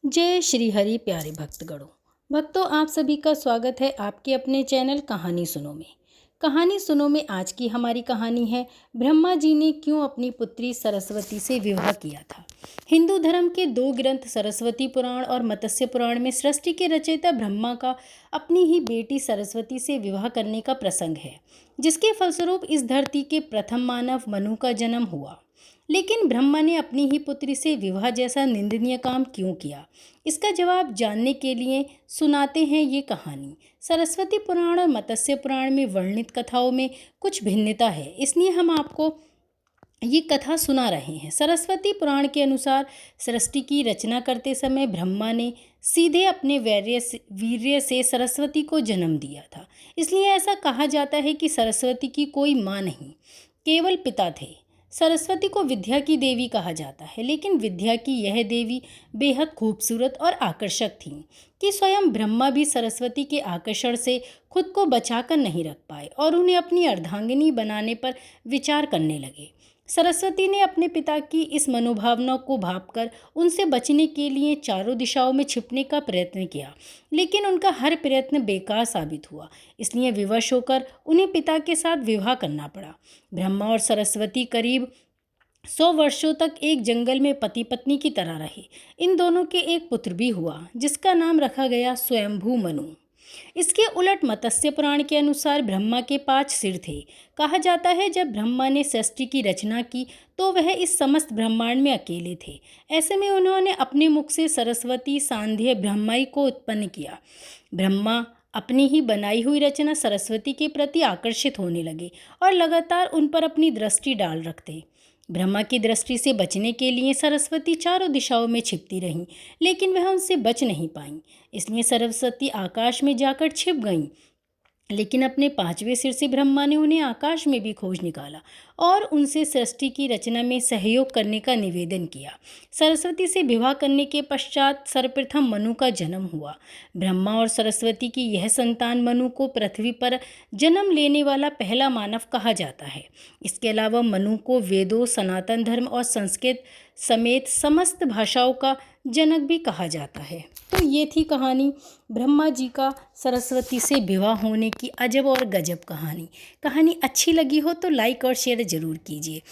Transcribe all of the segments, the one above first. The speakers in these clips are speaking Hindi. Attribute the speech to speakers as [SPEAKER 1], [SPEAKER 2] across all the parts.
[SPEAKER 1] जय श्री हरि प्यारे भक्तगणों। भक्तों, आप सभी का स्वागत है आपके अपने चैनल कहानी सुनो में। कहानी सुनो में आज की हमारी कहानी है ब्रह्मा जी ने क्यों अपनी पुत्री सरस्वती से विवाह किया था। हिंदू धर्म के दो ग्रंथ सरस्वती पुराण और मत्स्य पुराण में सृष्टि के रचयिता ब्रह्मा का अपनी ही बेटी सरस्वती से विवाह करने का प्रसंग है, जिसके फलस्वरूप इस धरती के प्रथम मानव मनु का जन्म हुआ। लेकिन ब्रह्मा ने अपनी ही पुत्री से विवाह जैसा निंदनीय काम क्यों किया, इसका जवाब जानने के लिए सुनाते हैं ये कहानी। सरस्वती पुराण और मत्स्य पुराण में वर्णित कथाओं में कुछ भिन्नता है, इसलिए हम आपको ये कथा सुना रहे हैं। सरस्वती पुराण के अनुसार सृष्टि की रचना करते समय ब्रह्मा ने सीधे अपने वीर्य से सरस्वती को जन्म दिया था। इसलिए ऐसा कहा जाता है कि सरस्वती की कोई माँ नहीं, केवल पिता थे। सरस्वती को विद्या की देवी कहा जाता है, लेकिन विद्या की यह देवी बेहद खूबसूरत और आकर्षक थी कि स्वयं ब्रह्मा भी सरस्वती के आकर्षण से खुद को बचाकर नहीं रख पाए और उन्हें अपनी अर्धांगिनी बनाने पर विचार करने लगे। सरस्वती ने अपने पिता की इस मनोभावना को भांपकर उनसे बचने के लिए चारों दिशाओं में छिपने का प्रयत्न किया, लेकिन उनका हर प्रयत्न बेकार साबित हुआ। इसलिए विवश होकर उन्हें पिता के साथ विवाह करना पड़ा। ब्रह्मा और सरस्वती करीब 100 वर्षों तक एक जंगल में पति पत्नी की तरह रहे। इन दोनों के एक पुत्र भी हुआ, जिसका नाम रखा गया स्वयंभू मनु। इसके उलट मत्स्य पुराण के अनुसार ब्रह्मा के 5 सिर थे। कहा जाता है जब ब्रह्मा ने सृष्टि की रचना की तो वह इस समस्त ब्रह्मांड में अकेले थे। ऐसे में उन्होंने अपने मुख से सरस्वती सांध्य ब्रह्माई को उत्पन्न किया। ब्रह्मा अपनी ही बनाई हुई रचना सरस्वती के प्रति आकर्षित होने लगे और लगातार उन पर अपनी दृष्टि डाल रखते। ब्रह्मा की दृष्टि से बचने के लिए सरस्वती चारों दिशाओं में छिपती रहीं, लेकिन वह उनसे बच नहीं पाईं। इसलिए सरस्वती आकाश में जाकर छिप गईं, लेकिन अपने 5वें सिर से ब्रह्मा ने उन्हें आकाश में भी खोज निकाला और उनसे सृष्टि की रचना में सहयोग करने का निवेदन किया। सरस्वती से विवाह करने के पश्चात सर्वप्रथम मनु का जन्म हुआ। ब्रह्मा और सरस्वती की यह संतान मनु को पृथ्वी पर जन्म लेने वाला पहला मानव कहा जाता है। इसके अलावा मनु को वेदों, सनातन धर्म और संस्कृत समेत समस्त भाषाओं का जनक भी कहा जाता है। तो ये थी कहानी ब्रह्मा जी का सरस्वती से विवाह होने की अजब और गजब कहानी। कहानी अच्छी लगी हो तो लाइक और शेयर ज़रूर कीजिए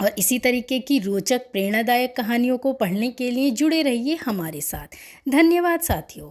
[SPEAKER 1] और इसी तरीके की रोचक प्रेरणादायक कहानियों को पढ़ने के लिए जुड़े रहिए हमारे साथ। धन्यवाद साथियों।